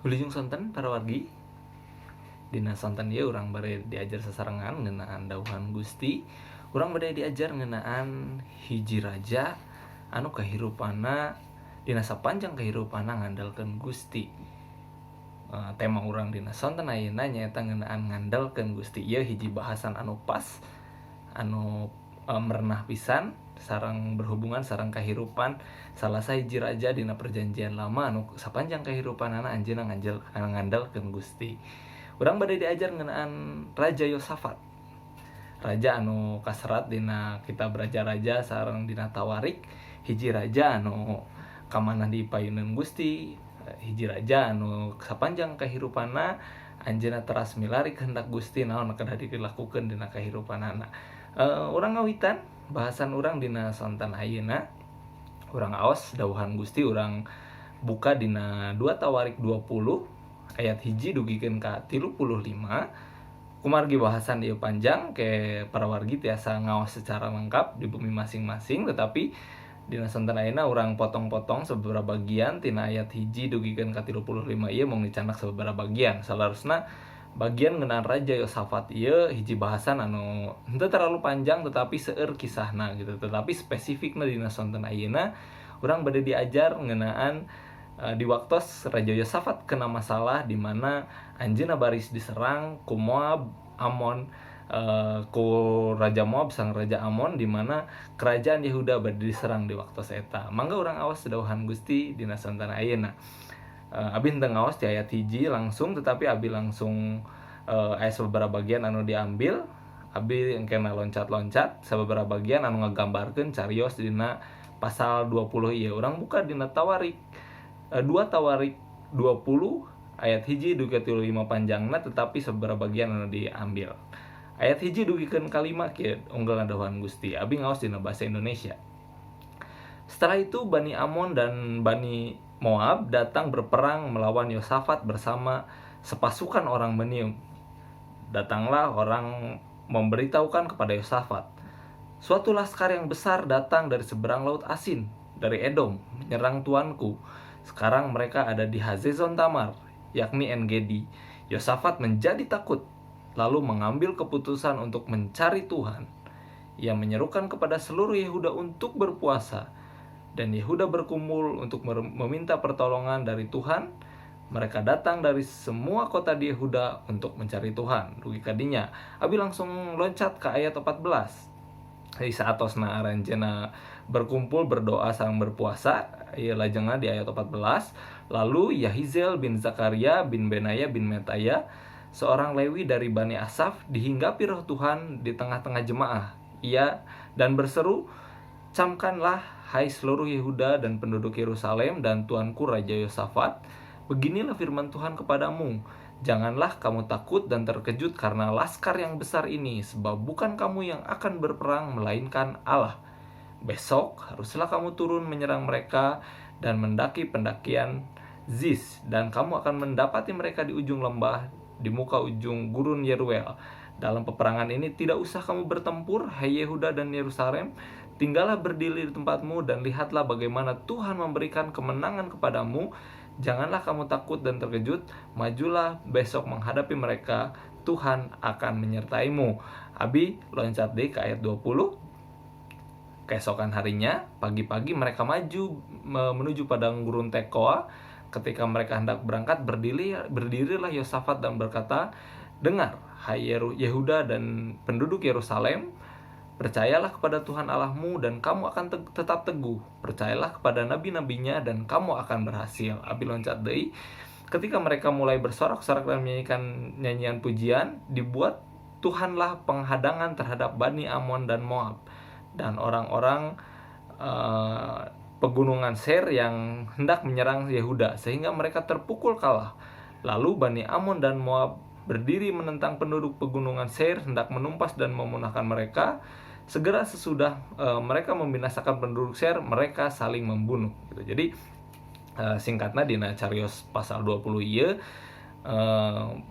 Wilujeng sonten para wargi dina sonten ieu urang bade diajar sasarengan ngeunaan dawuhan Gusti. Urang bade diajar ngeunaan hiji raja anu kahirupana dina sapanjang kahirupana ngandalkeun Gusti. Tema urang dina sonten ayeuna nyaeta ngeunaan ngandalkeun Gusti. Ieu hiji bahasan anu pas, anu merenah pisan sareng berhubungan sareng kahirupan salah sahiji raja dina perjanjian lama anu sapanjang kahirupanana anjeunna ngandalkeun Gusti. Urang bade diajar ngeunaan Raja Yosafat. Raja anu kaserat dina kitab raja-raja sareng dina Tawarik, hiji raja anu kamanah dipayuneun Gusti, hiji raja anu sapanjang kahirupanna anjeunna teras milari kehendak Gusti naon kedah dilakukeun dina kahirupanana. Urang ngawitan bahasan urang dina sonten ayeuna. Urang aos dawuhan Gusti, urang buka dina 2 Tawarik 20 ayat 1 dugikeun ka 35. Kumargi bahasan ieu panjang ke para wargi tiasa ngaos secara lengkap di bumi masing-masing, tetapi dina sonten ayeuna urang potong-potong sababaraha bagian tina ayat 1 dugikeun ka 35 ieu mung dicandak sababaraha bagian. Salarosna bagian ngeunaan Raja Yosafat ieu hiji bahasan anu henteu terlalu panjang tetapi seueur kisahna gitu. Tetapi spesifikna dina sonten ayeuna urang bade diajar ngeunaan di waktos Raja Yosafat kena masalah di mana anjeunna baris diserang ku Moab, Amon, ku Raja Moab sang Raja Amon, di mana kerajaan Yehuda bade diserang di waktos eta. Mangga urang aos dawuhan Gusti dina sonten ayeuna. Abi henteu ngaos di ayat 1 langsung, tetapi abi langsung aya sababaraha bagian anu diambil. Abi engkena loncat-loncat sababaraha bagian anu ngagambarkeun carios dina pasal 20 ieu. Urang buka dina Tawarik 2 Tawarik 20 ayat 1 dugi 35 panjangna, tetapi sababaraha bagian anu diambil. Ayat 1 dugikeun ka 5 kieu unggalna dawuhan Gusti. Abi ngaos dina bahasa Indonesia. Setelah itu Bani Amon dan Bani Moab datang berperang melawan Yosafat bersama sepasukan orang Menium. Datanglah orang memberitahukan kepada Yosafat, suatu laskar yang besar datang dari seberang laut Asin, dari Edom, menyerang tuanku. Sekarang mereka ada di Hazezon Tamar, yakni En-Gedi. Yosafat menjadi takut, lalu mengambil keputusan untuk mencari Tuhan. Ia menyerukan kepada seluruh Yehuda untuk berpuasa, dan Yehuda berkumpul untuk meminta pertolongan dari Tuhan. Mereka datang dari semua kota di Yehuda untuk mencari Tuhan. Dugi kadinya, abi langsung loncat ke ayat 14. Di saatosna aranjeunna berkumpul berdoa sareng berpuasa, ieu lajengna di ayat 14. Lalu Yahizel bin Zakaria bin Benaya bin Metaya, seorang Lewi dari Bani Asaf, dihinggapi roh Tuhan di tengah-tengah jemaah. Ia dan berseru, camkanlah hai seluruh Yehuda dan penduduk Yerusalem dan tuanku Raja Yosafat, beginilah firman Tuhan kepadamu, janganlah kamu takut dan terkejut karena laskar yang besar ini, sebab bukan kamu yang akan berperang, melainkan Allah. Besok haruslah kamu turun menyerang mereka dan mendaki pendakian Ziz, dan kamu akan mendapati mereka di ujung lembah, di muka ujung gurun Yeruel. Dalam peperangan ini tidak usah kamu bertempur, hai Yehuda dan Yerusalem. Tinggallah berdiri di tempatmu dan lihatlah bagaimana Tuhan memberikan kemenangan kepadamu. Janganlah kamu takut dan terkejut, majulah besok menghadapi mereka, Tuhan akan menyertaimu. Abi loncat deh ke ayat 20. Keesokan harinya, pagi-pagi mereka maju menuju padang gurun Tekoa. Ketika mereka hendak berangkat, berdirilah Yosafat dan berkata, dengar, hai Yehuda dan penduduk Yerusalem, percayalah kepada Tuhan Allahmu dan kamu akan tetap teguh. Percayalah kepada nabi-nabinya dan kamu akan berhasil. Abi loncat deui. Ketika mereka mulai bersorak-sorak dan menyanyikan nyanyian pujian, dibuat Tuhanlah penghadangan terhadap Bani Amon dan Moab dan orang-orang pegunungan Seir yang hendak menyerang Yehuda, sehingga mereka terpukul kalah. Lalu Bani Amon dan Moab berdiri menentang penduduk pegunungan Seir, hendak menumpas dan memunahkan mereka. Segera sesudah mereka membinasakan penduduk Seir, mereka saling membunuh gitu. Jadi singkatnya dina carios pasal 20 ieu,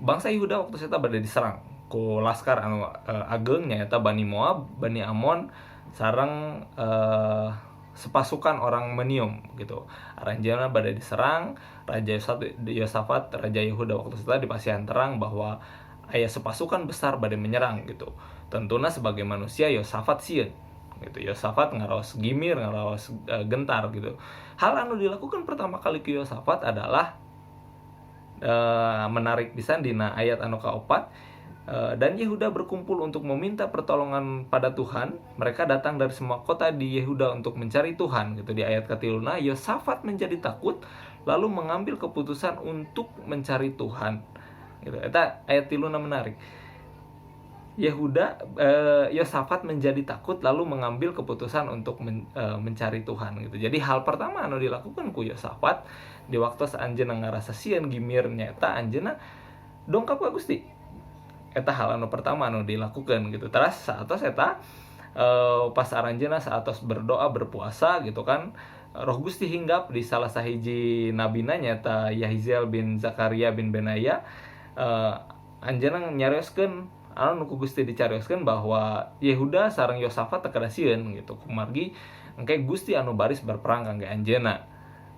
bangsa Yehuda waktu eta bade diserang ku laskar anu ageung nyaeta Bani Moab, Bani Amon sareng sepasukan orang menium gitu. Aranjeunna bade diserang, Raja Yosafat, Raja Yehuda waktu itu di pasihan terang bahwa aya sepasukan besar bade menyerang gitu. Tentuna sebagai manusia Yosafat sieun gitu. Yosafat ngaraos gimir, ngaraos gentar gitu. Hal anu dilakukan pertama kali ke Yosafat adalah menarik pisan dina ayat anu kaopat. Dan Yehuda berkumpul untuk meminta pertolongan pada Tuhan. Mereka datang dari semua kota di Yehuda untuk mencari Tuhan gitu. Di ayat katiluna, Yosafat menjadi takut lalu mengambil keputusan untuk mencari Tuhan gitu. Eta ayat tiluna menarik. Yosafat menjadi takut lalu mengambil keputusan untuk mencari Tuhan gitu. Jadi hal pertama anu dilakukan ku Yosafat di waktu anjeunna ngarasa sieun gimir nyata anjeunna dongkap ka Gusti. Eta hal anu pertama anu dilakukan gitu. Terus saatos eta pas aranjeunna saatos berdoa berpuasa gitu kan, Roh Gusti hinggap di salah sahiji nabina nyata Yahiziel bin Zakaria bin Benaya. Anjeunna nyarioskeun anu ku Gusti dicarioskeun bahwa Yehuda sareng Yosafat teu kada sieun gitu. Kumargi engke Gusti anu baris berperang kangge anjeunna.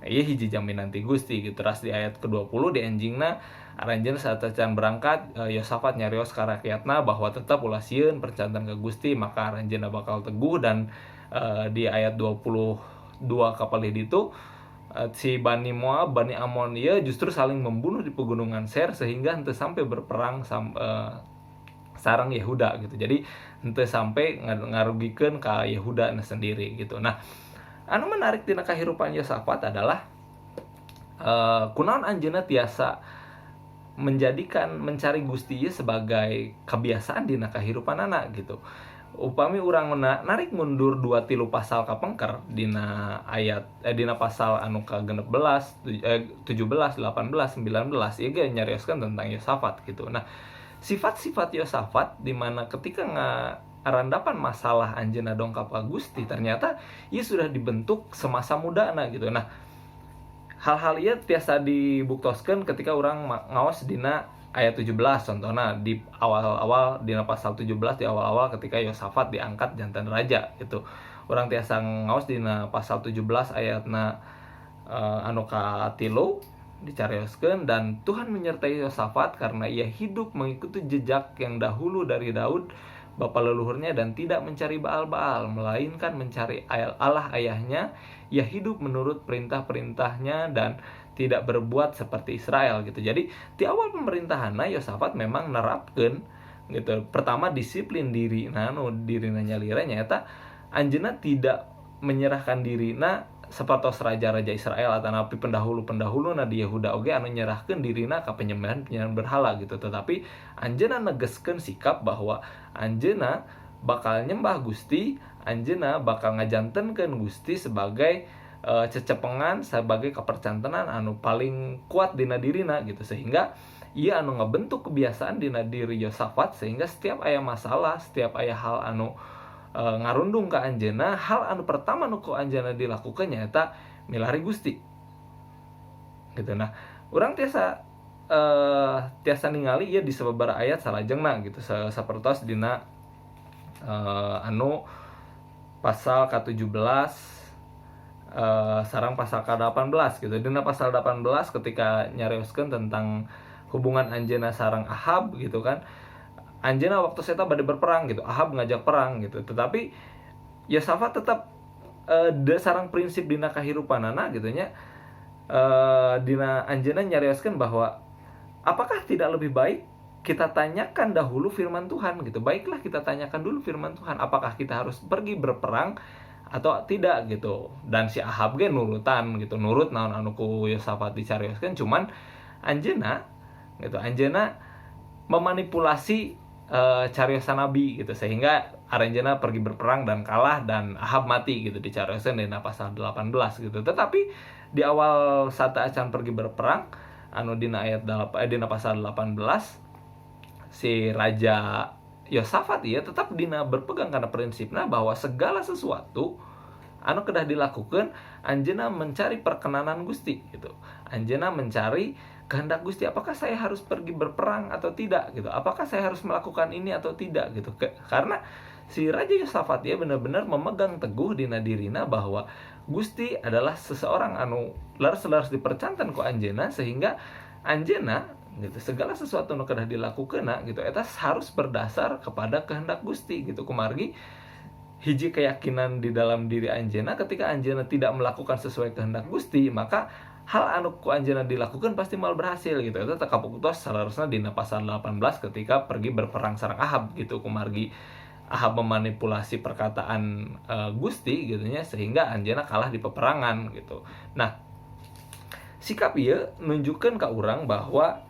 Ieu hiji jaminan ti Gusti gitu. Teras di ayat ke-20 di enjingna aranjeunna saat can berangkat Yosafat nyarios ka rakyatna bahwa tetap ulah sieun percantan ke Gusti maka aranjeunna bakal teguh. Dan di ayat 22 kapalih ditu si Bani Moab, Bani Amon ieu justru saling membunuh di pegunungan Seir sehingga henteu sampai berperang sareng Yehuda gitu. Jadi henteu sampai ngarugikeun ka Yehuda sendiri gitu. Nah, anu menarik dina kahirupan Yosafat adalah kunaon anjeunna tiasa menjadikan mencari Gusti sebagai kebiasaan dina kahirupanana gitu. Upami urang narik mundur 2-3 pasal kapengker dina ayat dina pasal anu ka-16, 17, 18, 19 ieu ge nyarioskeun tentang Yosafat gitu. Nah, sifat-sifat Yosafat di mana ketika ngarandapan masalah anjeunna dongkap ka Gusti ternyata ieu sudah dibentuk semasa mudana gitu. Nah, hal-hal ieu tiasa dibuktoskeun ketika urang ngaos dina ayat 17 contohna di awal-awal dina pasal 17 di awal-awal ketika Yosafat diangkat jantan raja gitu. Urang tiasa ngaos dina pasal 17 ayatna anu ka-3 dicarioskeun, dan Tuhan menyertai Yosafat karena ia hidup mengikuti jejak yang dahulu dari Daud bapa leluhurnya dan tidak mencari Baal-Baal melainkan mencari Allah ayahnya. Ia hidup menurut perintah-perintahnya dan tidak berbuat seperti Israel gitu. Jadi di awal pemerintahanna Yosafat memang nerapkeun gitu. Pertama disiplin dirina nyalira nyaeta anjeunna tidak menyerahkan dirina sapertos raja-raja Israel atau napi pendahulu-pendahuluna di Yehuda oge anu nyerahkeun dirina ka penyembahan berhala gitu. Tetapi anjeunna negeskeun sikap bahwa anjeunna bakal nyembah Gusti, anjeunna bakal ngajantenkeun Gusti sebagai cecepengan, sebagai kepercantenan anu paling kuat dina dirina gitu. Sehingga ia anu ngebentuk kebiasaan dina diri Yosafat sehingga setiap aya masalah, setiap aya hal anu ngarundung ka anjeunna, hal anu pertama nu ku anjeunna dilakukan nyaeta milari Gusti gitu. Nah, urang tiasa ningali ieu di sababaraha ayat salajengna gitu. Sapertos dina anu pasal ka-17 sareng pasal ka-18 gitu. Dina pasal 18 ketika nyarioskeun tentang hubungan anjeunna sareng Ahab gitu kan. Anjeunna waktu eta bade berperang gitu. Ahab ngajak perang gitu. Tetapi Yosafat tetap sareng prinsip dina kahirupanana gitu nya. Dina anjeunna nyarioskeun bahwa apakah tidak lebih baik kita tanyakan dahulu firman Tuhan gitu. Baiklah kita tanyakan dulu firman Tuhan, apakah kita harus pergi berperang atau tidak gitu. Dan si Ahab ge nurutan gitu, nurut naon anu ku Yosafat dicarioskeun. Cuman anjeunna gitu, anjeunna memanipulasi cariosan nabi gitu sehingga aranjeunna pergi berperang dan kalah dan Ahab mati gitu dicarioskeun dina pasal 18 gitu. Tetapi di awal saat acan pergi berperang anu dina ayat dina pasal 18 si Raja Yosafat ieu tetap dina berpegang karena prinsipna bahwa segala sesuatu anu kedah dilakukeun anjeunna mencari perkenanan Gusti gitu. Anjeunna mencari kehendak Gusti, apakah saya harus pergi berperang atau tidak gitu. Apakah saya harus melakukan ini atau tidak gitu. Karena si Raja Yosafat ya benar-benar memegang teguh dina dirina bahwa Gusti adalah seseorang anu laras-laras dipercantan ku anjeunna, sehingga anjeunna gitu segala sesuatu nu kedah dilakukeunna gitu eta harus berdasar kepada kehendak Gusti gitu. Kumargi hiji keyakinan di dalam diri anjeunna, ketika anjeunna tidak melakukan sesuai kehendak Gusti, maka hal anu ku anjeunna dilakukan pasti mal berhasil gitu. Eta teu kapuktos salarosna dina pasal 18 ketika pergi berperang sareng Ahab gitu. Kumargi Ahab memanipulasi perkataan Gusti gitu nya, sehingga anjeunna kalah di peperangan gitu. Nah, sikap ieu nunjukkeun ka urang bahwa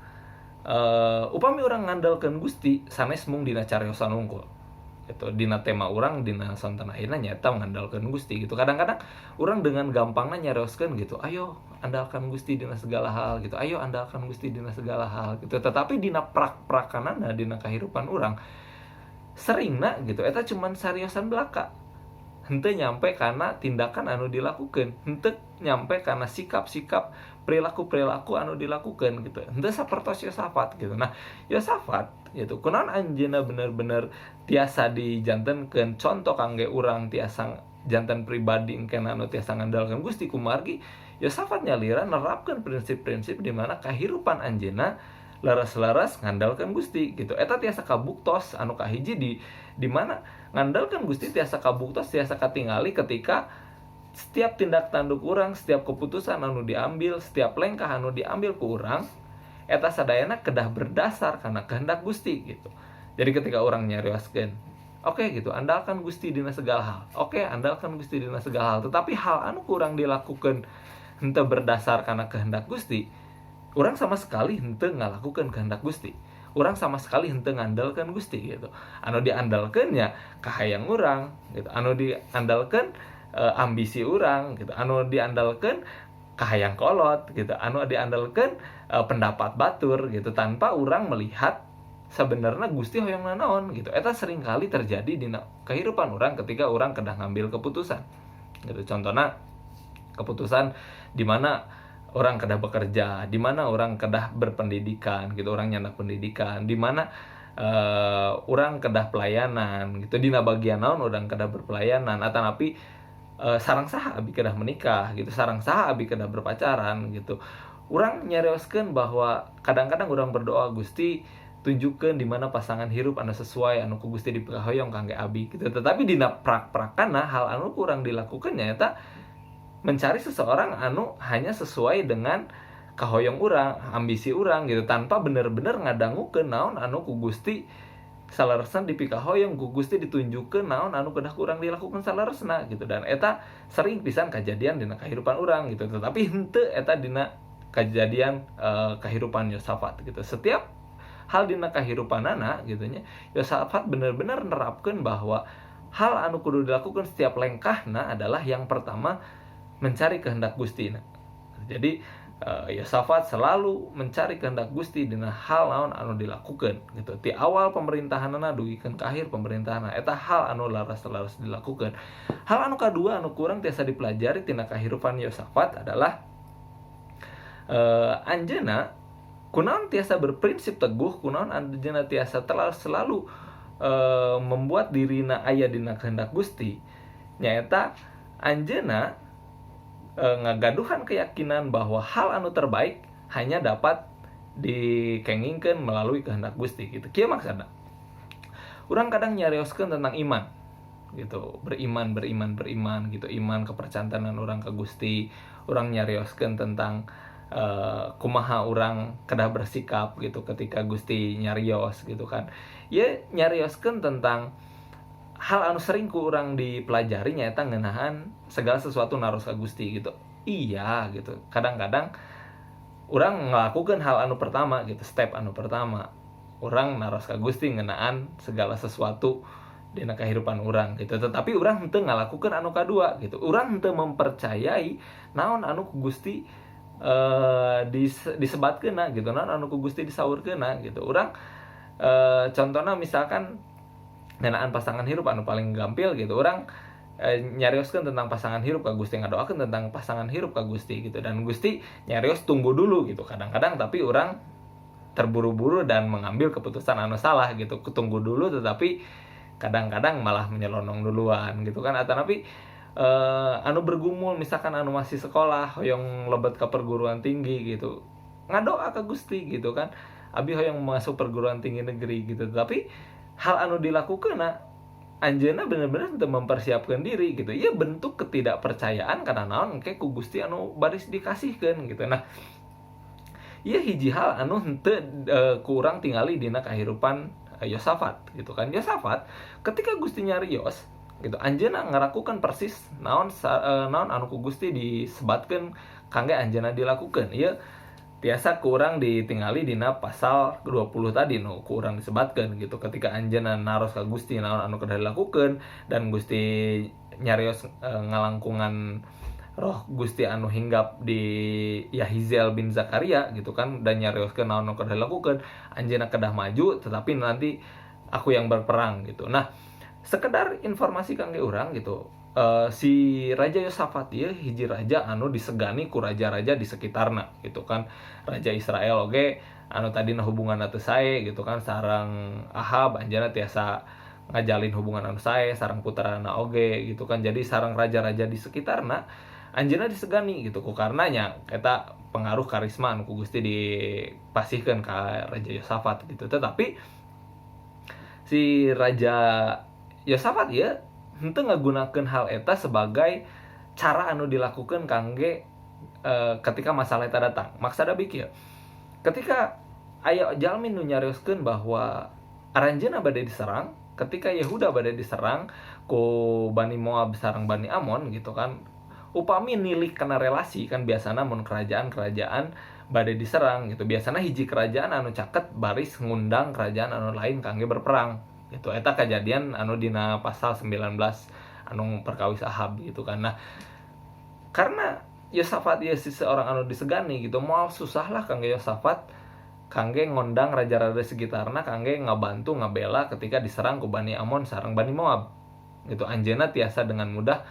upami urang ngandalkeun Gusti sanes mung dina cariosan unggul gitu. Dina tema urang dina sonten ayeuna nyaeta mengandalkeun Gusti gitu. Kadang-kadang urang dengan gampangna nyarioskeun gitu, ayo andalkan Gusti dina segala hal gitu, ayo andalkan Gusti dina segala hal gitu. Tetapi dina prak-prakanana dina kahirupan urang seringna gitu eta cuman sariosan belaka, henteu nyampe kana tindakan anu dilakukeun, henteu nyampe kana sikap-sikap perilaku-perilaku anu dilakukeun gitu, henteu sapertos Yosafat gitu. Nah, Yosafat gitu kunaon anjeunna bener-bener tiasa dijantenkeun contoh kangge urang, tiasa janten pribadi engken anu tiasa ngandalkeun Gusti. Kumargi Yosafat nyalira nerapkeun prinsip-prinsip di mana kahirupan anjeunna laras-laras ngandalkeun Gusti gitu. Eta tiasa kabuktos anu kahiji di mana ngandalkeun Gusti tiasa kabuktos, tiasa katingali ketika setiap tindak tanduk urang, setiap keputusan anu diambil, setiap langkah anu diambil ku urang eta sadayana kedah berdasar karena kehendak Gusti gitu. Jadi ketika urang nyarioskeun, oke gitu, andalkan Gusti dina segala hal. Oke, andalkan Gusti dina segala hal. Tetapi hal anu kurang dilakukeun henteu berdasar karena kehendak Gusti, urang sama sekali henteu ngalakukeun kehendak Gusti. Urang sama sekali henteu ngandalkeun Gusti gitu. Anu diandalkeun nya kahayang urang gitu. Anu diandalkeun ambisi urang gitu. Anu diandalkeun kahayang kolot gitu. Anu diandalkeun pendapat batur gitu, tanpa urang melihat sebenarnya Gusti hoyong nanaon gitu. Eta sering kali terjadi di kehidupan urang ketika urang kedah ngambil keputusan gitu. Contohnya keputusan di mana orang kedah bekerja, di mana orang kedah berpendidikan gitu, orang nyandak pendidikan, di mana orang kedah pelayanan gitu, dina bagian naon orang kedah berpelayanan, atanapi sareng saha abi kedah menikah gitu, sareng saha abi kedah berpacaran gitu. Urang nyarioskeun bahwa kadang-kadang urang berdoa, Gusti tunjukkeun di mana pasangan hirup anu sesuai anu ku Gusti dipikahoyong kangge abi gitu. Tetapi dina prak-prakana hal anu kurang dilakukeun nyaeta mencari seseorang anu hanya sesuai dengan kahoyong urang, ambisi urang gitu, tanpa bener-bener ngadangukeun naon anu ku Gusti salaresna dipikahoyong, ku Gusti ditunjukkeun naon anu kedah kurang dilakukeun salaresna gitu. Dan eta sering pisan kejadian dina kahirupan urang gitu. Tetapi henteu eta dina kejadian kahirupan Yosafat gitu. Setiap hal dina kahirupanana gitu nya Yosafat bener-bener nerapkeun bahwa hal anu kudu dilakukan setiap langkahna adalah yang pertama mencari kehendak Gusti. Jadi Yosafat selalu mencari kehendak Gusti dina hal naon anu dilakukeun gitu. Ti awal pemerintahanna dugikeun ka akhir pemerintahanna eta hal anu laras-laras dilakukeun. Hal anu kadua anu kurang tiasa dipelajari tina kahirupan Yosafat adalah anjeunna kunaon tiasa berprinsip teguh, kunaon anjeunna tiasa selalu membuat dirina aya dina kehendak Gusti. Nyaeta anjeunna ngagaduhan keyakinan bahwa hal anu terbaik hanya dapat dikengingkeun melalui kehendak Gusti gitu. Kieu maksudna. Urang kadang nyarioskeun tentang iman gitu, beriman gitu, iman kepercantanan urang ka Gusti. Urang nyarioskeun tentang kumaha urang kedah bersikap gitu ketika Gusti nyarios gitu kan. Ye nyarioskeun tentang hal anu sering ku urang dipelajari nyaeta ngeunahan segala sesuatu naros ka Gusti gitu. Iya gitu. Kadang-kadang urang ngelakukeun hal anu pertama gitu, step anu pertama. Urang naros ka Gusti ngeunaan segala sesuatu dina kahirupan urang gitu. Tetapi urang henteu ngalakukeun anu kadua gitu. Urang henteu mempercayai naon anu ku Gusti disebatkeunna gitu, naon anu ku Gusti disaurkeunna gitu. Urang contohna misalkan ngenaan pasangan hirup anu paling gampil gitu, urang nyarioskeun tentang pasangan hirup ka Gusti, ngadoakeun tentang pasangan hirup ka Gusti gitu, dan Gusti nyarios tunggu dulu gitu kadang-kadang, tapi urang terburu-buru dan mengambil keputusan anu salah gitu. Tunggu dulu tetapi kadang-kadang malah menyelonong duluan gitu kan, atau tapi anu bergumul misalkan anu masih sekolah hoyong lebet ke perguruan tinggi gitu, ngadoa ke Gusti gitu kan, abi hoyong masuk perguruan tinggi negeri gitu, tapi hal anu dilakukan anjeunna bener-bener untuk mempersiapkan diri gitu, ya bentuk ketidakpercayaan karena naon engke ku Gusti anu baris dikasihkeun gitu. Nah ieu hiji hal anu henteu kurang tingali dina kahirupan Yosafat gitu kan. Yosafat ketika Gusti nyarios gitu, anjeunna ngarakukeun persis naon anu ku Gusti disebatkeun kangge anjeunna dilakukeun. Ieu tiasa kurang ditingali dina pasal 20 tadi nu kurang disebatkeun gitu, ketika anjeunna naros ka Gusti naon anu kedah dilakukeun dan Gusti nyarios ngalangkungan roh Gusti anu hinggap di Yahizel bin Zakaria gitu kan, dan nyarioskeun naon anu kedah dilakukeun, anjeunna kedah maju tetapi nanti aku yang berperang gitu. Nah sekedar informasi kangge urang gitu, si Raja Yosafat ieu hiji raja anu disegani ku raja-raja di sekitarna gitu kan. Raja Israel oge anu tadina hubunganna teu sae gitu kan sareng Ahab, anjeunna tiasa ngajalin hubungan anu sae sareng puterana oge gitu kan. Jadi sareng raja-raja di sekitarna anjeunna disegani gitu ku karenanya eta pengaruh karisma anu ku Gusti dipasihkeun ka Raja Yosafat gitu. Tetapi si Raja Yosafat ya henteu ngagunakeun hal eta sebagai cara anu dilakukan kangge ketika masalah eta datang. Maksudna bieu, ketika aya jalmi nu nyarioskeun bahwa aranjeunna bade diserang, ketika Yehuda bade diserang ku Bani Moab sareng Bani Amon gitu kan, upami nilih kana relasi kan biasana mun kerajaan-kerajaan bade diserang gitu, biasana hiji kerajaan anu caket baris ngundang kerajaan anu lain kangge berperang gitu. Eta kejadian anu dina pasal 19 anu perkawis Ahab gitu kan. Nah karena Yosafat ieu seorang anu disegani gitu, moal susah lah kangge Yosafat kangge ngondang raja-raja sekitarna kangge ngabantu ngabela ketika diserang ku Bani Amon sareng Bani Moab gitu. Anjeunna tiasa dengan mudah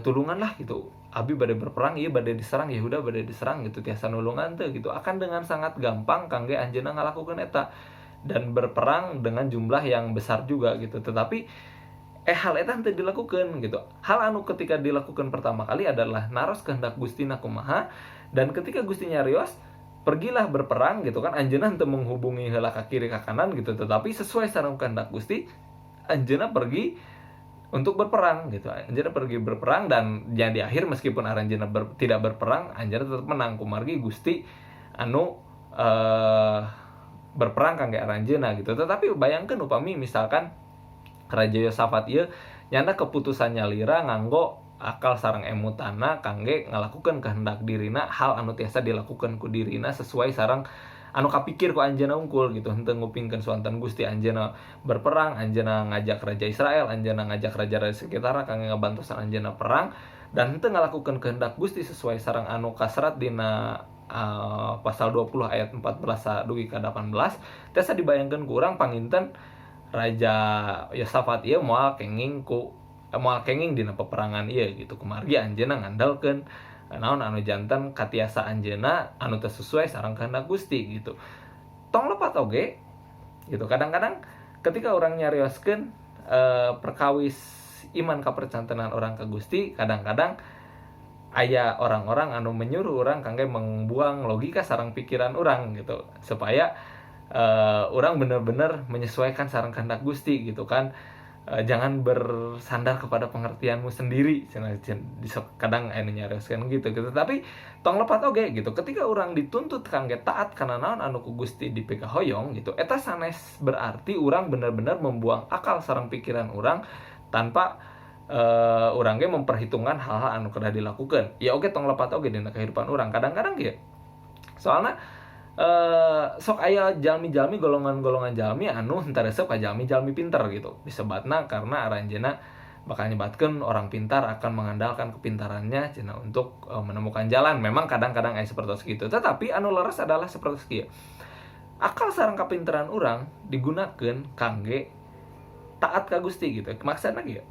tulungan lah gitu, abi bade berperang, ieu bade diserang, Yehuda bade diserang gitu, tiasa nulungan teu gitu, akan dengan sangat gampang kangge anjeunna ngalakukeun eta dan berperang dengan jumlah yang besar juga gitu. Tetapi hal eta henteu dilakukeun gitu. Hal anu ketika dilakukan pertama kali adalah naros kehendak Gustina kumaha, dan ketika Gusti nyarios pergilah berperang gitu kan, anjeunna henteu menghubungi heula ka kiri ka kanan gitu, tetapi sesuai sareng kehendak Gusti anjeunna pergi untuk berperang gitu. Anjeunna pergi berperang dan yang di akhir meskipun aranjeunna tidak berperang, anjeunna tetap menang kumargi Gusti anu berperang kangge aranjeunna gitu. Tetapi bayangkeun upami misalkan Raja Yosafat ieu nyana keputusan nyalira nganggo akal sareng emutana kangge ngalakukeun kehendak dirina, hal anu tiasa dilakukeun ku dirina sesuai sareng anu kapikir ku anjeunna unggul gitu. Henteu ngupingkeun swanten Gusti anjeunna berperang, anjeunna ngajak Raja Israel, anjeunna ngajak raja-raja sekitarna kangge ngabantosan anjeunna perang, dan henteu ngalakukeun kehendak Gusti sesuai sareng anu kaserat dina pasal 20 ayat 14 dugi ka 18. Tiasa dibayangkeun ku urang panginten Raja Yosafat ieu moal kenging dina peperangan ieu gitu, kumargi anjeunna ngandalkeun naon anu janten katiasa anjeunna anu teu sesuai sareng kehendak Gusti gitu. Tong lepat oge gitu, kadang-kadang ketika orang nyarioskeun perkawis iman kapercantenan orang ke Gusti, kadang-kadang aya orang-orang anu menyuruh orang kangge membuang logika sareng pikiran orang gitu, supaya orang bener-bener menyesuaikan sareng kehendak Gusti gitu kan. Jangan bersandar kepada pengertianmu sendiri, kadang anu nyarioskeun gitu. Tapi tong lepat oge gitu, ketika orang dituntut kangge taat kana naon anu ku Gusti dipikahoyong gitu, eta sanes berarti orang bener-bener membuang akal sareng pikiran orang tanpa urang ge memperhitungkan hal-hal anu kedah dilakukeun. Ya oge tong lepat oge dina kehidupan urang kadang-kadang kieu. Soalna sok aya jalmi-jalmi golongan-golongan jalmi anu henteu resep ka jalmi-jalmi pinter gitu. Disebatna karena aranjeunna bakal nyebatkeun orang pintar akan mengandalkan kepintarannya cenah untuk menemukan jalan. Memang kadang-kadang aya sapertos kitu, tetapi anu leres adalah sapertos kieu. Akal sareng kapinteran urang digunakeun kangge taat ka Gusti gitu. Maksudna kieu,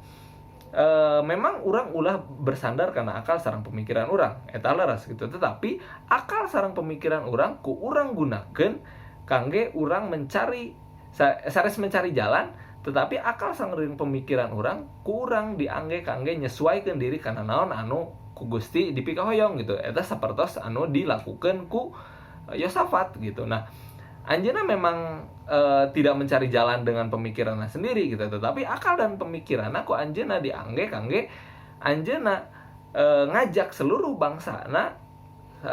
memang urang ulah bersandar karena akal sareng pemikiran urang eta leres gitu, tetapi akal sareng pemikiran urang ku urang gunakeun kangge urang mencari sares mencari jalan tetapi akal sangeureung pemikiran urang kurang diangge-kangge nyesuaikeun diri kana naon anu ku Gusti dipikahoyong gitu. Eta sapertos anu dilakukeun ku Yosafat gitu. Nah, anjeunna memang tidak mencari jalan dengan pemikiranna sendiri gitu, tetapi akal dan pemikiranna ku anjeunna diangge kangge anjeunna ngajak seluruh bangsana,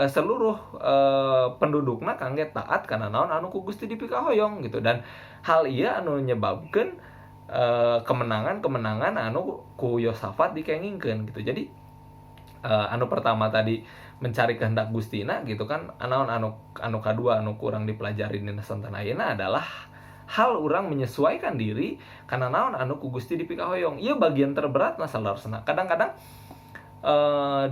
seluruh pendudukna kangge taat kana naon anu ku Gusti dipikahoyong gitu. Dan hal ieu anu nyebabkeun kemenangan-kemenangan anu ku Yosafat dikengingkeun gitu. Jadi anu pertama tadi mencari kehendak Gustina gitu kan, anu kadua anu kurang dipelajari dina santan ayeuna adalah hal urang menyesuaikan diri karena naon anu ku Gusti dipikahoyong. Ieu bagian terberatna salarsana. Kadang-kadang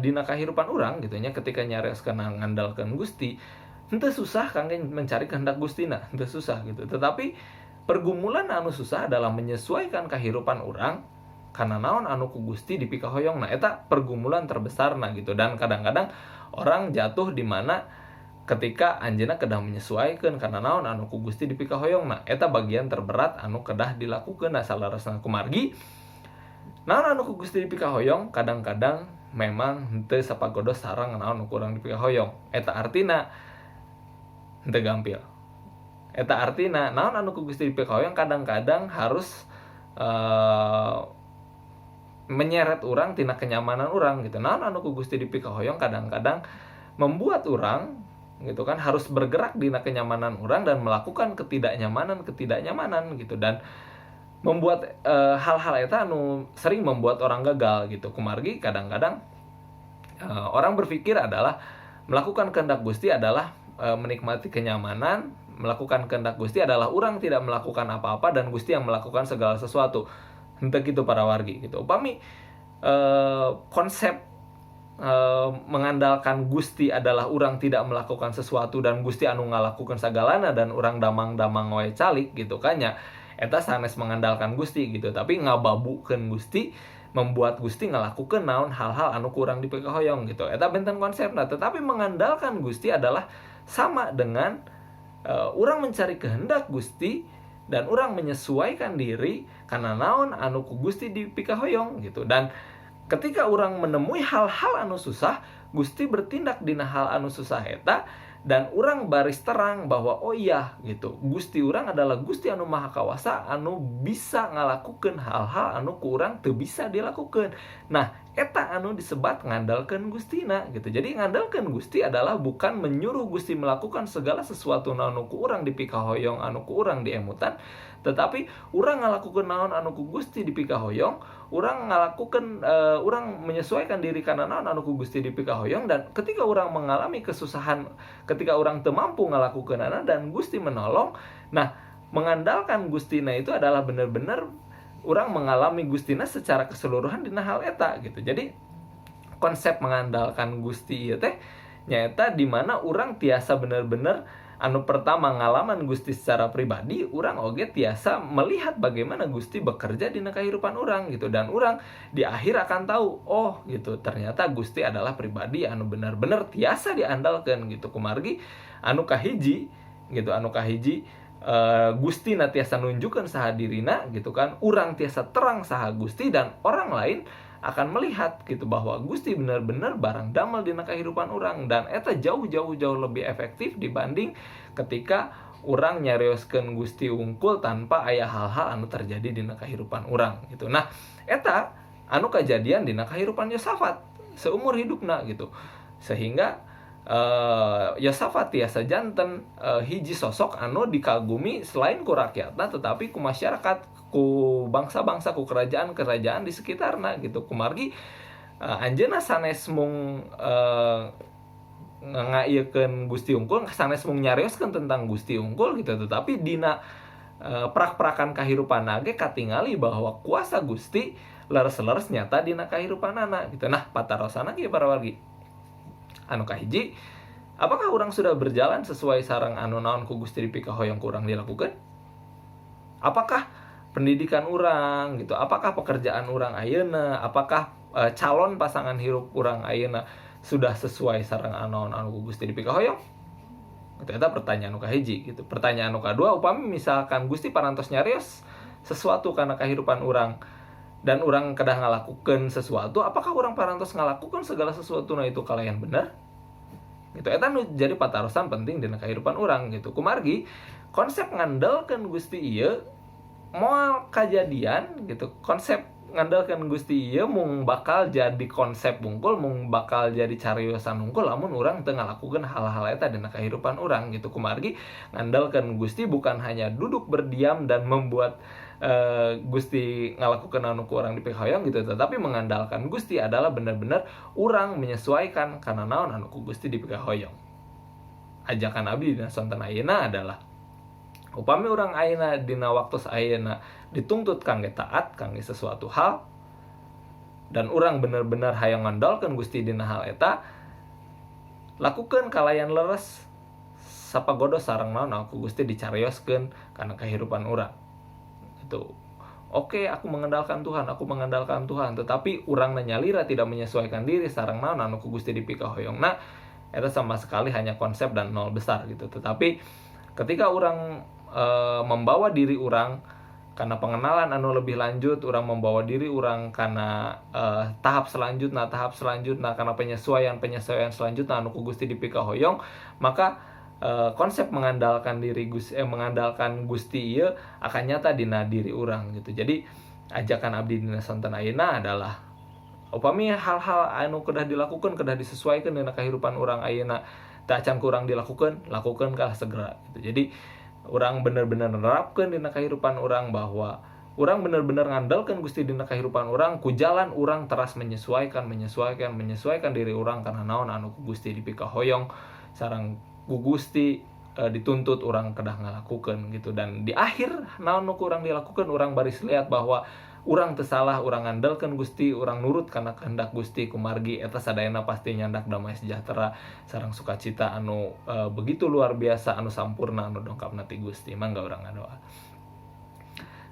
dina kahirupan urang gitu nya ketika nyareoskeun ngandalkeun Gusti, henteu susah kangge mencari kehendak Gustina, henteu susah gitu. Tetapi pergumulan anu susah adalah menyesuaikan kahirupan urang karena naon anu ku Gusti dipikahoyong. Nah, eta pergumulan terbesarna gitu. Dan kadang-kadang orang jatuh di mana ketika anjeunna kedah menyesuaikan karena naon anu ku Gusti dipikahoyong. Nah, eta bagian terberat anu kedah dilakukeun salarasna kumargi. Naon anu ku Gusti dipikahoyong kadang-kadang memang henteu sapagodos sareng naon anu kurang dipikahoyong. Eta artina henteu gampil. Eta artina naon anu ku Gusti dipikahoyong kadang-kadang harus menyeret urang tina kenyamanan urang gitu. Naon anu ku Gusti dipikahoyong kadang-kadang membuat urang gitu kan harus bergerak dina kenyamanan urang dan melakukan ketidaknyamanan gitu, dan membuat hal-hal eta anu sering membuat orang gagal gitu. Kumargi kadang-kadang orang berpikir adalah melakukan kehendak Gusti adalah menikmati kenyamanan, melakukan kehendak Gusti adalah orang tidak melakukan apa-apa dan Gusti yang melakukan segala sesuatu. Henteu kitu para wargi gitu. Upami konsep mengandalkan Gusti adalah orang tidak melakukan sesuatu dan Gusti anu ngalakukeun sagalana dan orang damang-damang wae calik gitu kan nya, eta sanes mengandalkan Gusti gitu. Tapi ngababukeun Gusti, membuat Gusti ngalakukeun naon hal-hal anu kurang dipikahoyong gitu. Eta benten konsepna. Tetapi mengandalkan Gusti adalah sama dengan urang mencari kehendak Gusti dan urang menyesuaikan diri karena naon anu ku Gusti dipikahoyong gitu. Dan ketika urang menemui hal-hal anu susah, Gusti bertindak dina hal anu susah eta dan urang baris terang bahwa oh iya gitu, Gusti urang adalah Gusti anu maha kawasa anu bisa ngalakukeun hal-hal anu ku urang teu bisa dilakukeun. Nah, eta anu disebat ngandalkeun Gustina gitu. Jadi ngandalkeun Gusti adalah bukan menyuruh Gusti melakukan segala sesuatu anu ku urang dipikahoyong, anu ku urang diemutan, tetapi urang ngalakukeun naon anu ku Gusti dipikahoyong, urang ngalakukeun urang menyesuaikan diri kana naon anu ku Gusti dipikahoyong. Dan ketika urang mengalami kesusahan, ketika orang teu mampu ngalakukeunana dan Gusti menolong, nah mengandalkan Gustina itu adalah benar-benar orang mengalami Gustina secara keseluruhan dina hal eta gitu. Jadi konsep mengandalkan Gusti ieu teh nyaeta di mana urang tiasa benar-benar anu pertama ngalaman Gusti secara pribadi, urang oge tiasa melihat bagaimana Gusti bekerja dina kahirupan urang gitu. Dan urang di akhir akan tahu, oh gitu, ternyata Gusti adalah pribadi anu benar-benar tiasa diandalkeun gitu. Kumargi anu kahiji gitu, anu kahiji Gusti na tiasa nunjukkeun saha dirina gitu kan, urang tiasa terang saha Gusti dan orang lain akan melihat gitu bahwa Gusti benar-benar barang damel dina kahirupan urang. Dan eta jauh lebih efektif dibanding ketika urang nyarioskeun Gusti unggul tanpa aya hal-hal anu terjadi dina kahirupan urang gitu. Nah, eta anu kejadian dina kahirupan Yosafat seumur hidupna gitu. Sehingga Yosafat tiasa janten hiji sosok anu dikagumi selain ku rakyatna tetapi ku masyarakat, ku bangsa-bangsa, ku kerajaan-kerajaan di sekitarna gitu. Kumargi anjeunna sanes mung ngaieukeun Gusti unggul, sanes mung nyarioskeun tentang Gusti unggul gitu, tetapi dina prak-prakan kahirupanna ge katingali bahwa kuasa Gusti leres-leres nyata dina kahirupanana gitu. Nah, patarosana ge para wargi anu kahiji, apakah urang sudah berjalan sesuai sareng anu naon ku Gusti dipikahoyong ku urang dilakukeun? Apakah pendidikan urang gitu, apakah pekerjaan urang ayeuna, apakah calon pasangan hirup urang ayeuna sudah sesuai sareng anu ku Gusti dipikahoyong? Eta pertanyaan anu kahiji gitu. Pertanyaan anu kadua, upami misalkan Gusti parantos nyarios sesuatu karena kehidupan orang dan orang kedah ngalakukan sesuatu, apakah orang parantos ngalakukan segala sesuatu nah itu kalayan bener gitu. Eta nu jadi patarosan penting dina kehidupan orang gitu. Kumargi konsep ngandalkeun Gusti ieu moal kajadian gitu, konsep ngandalkeun Gusti ieu mung bakal jadi konsep bungkul, mung bakal jadi cariosan unggul lamun urang teu ngalakukeun hal-hal eta dina kehidupan urang gitu. Kumargi ngandalkeun Gusti bukan hanya duduk berdiam dan membuat Gusti ngalakukeun anu ku urang dipikahoyong gitu, tetapi mengandalkan Gusti adalah benar-benar urang menyesuaikan kana naon anu ku Gusti dipikahoyong. Ajakan abdi dina sonten ayeuna adalah upami urang ayeuna dina waktu ayeuna dituntut kangge taat kangge sesuatu hal dan urang bener-bener hayang ngandalkeun Gusti dina hal eta, lakukeun kalayan leres sapagodo sareng naon aku Gusti dicarioskeun kana kehidupan urang gitu. Oke, aku mengandalkan Tuhan, tetapi urang nyalira tidak menyesuaikan diri sareng naon anu ku Gusti dipikahoyongna, eta sama sekali hanya konsep dan nol besar gitu. Tetapi ketika urang membawa diri urang karena pengenalan anu lebih lanjut, urang membawa diri urang karena tahap selanjutnya karena penyesuaian selanjutnya anu ku Gusti dipikahoyong, maka konsep mengandalkan Gusti ieu akan nyata dina diri urang gitu. Jadi ajakan abdi dina sonten ayeuna adalah upami hal-hal anu kedah dilakukan, kedah disesuaikan dengan kehidupan orang ayeuna teu acan kurang dilakukan, lakukan kah segera gitu. Jadi orang bener-bener nerapkeun dina kehidupan orang bahwa orang bener-bener ngandalkeun Gusti dina kehidupan orang, ku jalan orang teras menyesuaikan diri orang karena naon anu ku Gusti dipikahoyong sareng ku Gusti dituntut orang kedah ngalakukeun gitu. Dan di akhir naon nu urang dilakukan, urang baris lihat bahwa urang teu salah, urang ngandalkeun Gusti, urang nurut kana kehendak Gusti. Kumargi eta sadayana pasti nyandak damai sejahtera sareng sukacita anu begitu luar biasa, anu sampurna, anu dongkapna ti Gusti. Mangga urang ngadoa.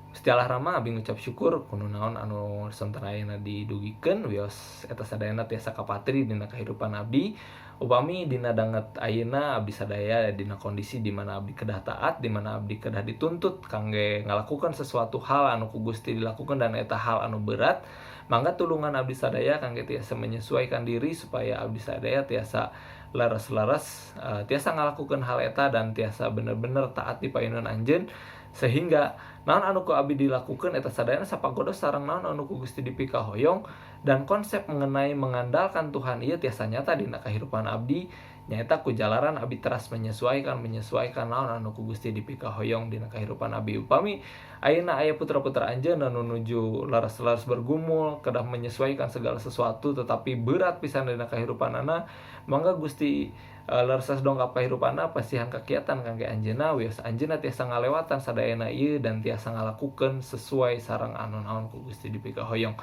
Gusti Allah Rama abdi ngucap syukur kuno naon anu sonten ayeuna didugikeun wios eta sadayana tiasa kapatri dina kehidupan abdi. Upami dina danget ayeuna abdi sadaya dina kondisi di mana abdi kedah taat, di mana abdi kedah dituntut kangge ngalakukan sesuatu hal anu ku Gusti dilakukan dan eta hal anu berat, mangga tulungan abdi sadaya kangge tiasa menyesuaikan diri supaya abdi sadaya tiasa leres-leres tiasa ngalakukan hal eta dan tiasa bener-bener taat di payunan anjeun, sehingga naon anu ku abdi dilakukan eta sadayana sapagodo sareng naon anu ku Gusti dipikahoyong, dan konsep mengenai mengandalkan Tuhan ieu tiasa nyata dina kehidupan abdi nyaeta ku jalaran abdi teras menyesuaikan naon anu ku Gusti dipikahoyong dina kehidupan abdi. Upami ayeuna aya putra-putra anjeun anu nuju laras-laras bergumul kedah menyesuaikan segala sesuatu tetapi berat pisan dina kehidupanana, mangga Gusti leres dongkap kehidupanna pasihan kegiatan kangge anjeunna wios anjeunna tiasa ngalewatan sadayana ieu dan tiasa ngalakukeun sesuai sareng anu naon ku Gusti dipikahoyong.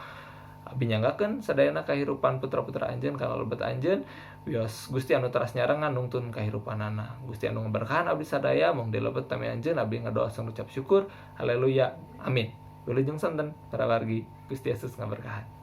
Abdi nyanggakeun sadayana kehidupan putra-putra anjeun kana lebet anjeun wios Gusti anu teras nyarengan nungtun kehidupanana. Gusti anu ngaberkahan abdi sadaya mung di lebet tami anjeun abdi ngadoa sang ucap syukur. Haleluya. Amin. Wilujeng sonten para wargi Gusti Yesus ngaberkahan.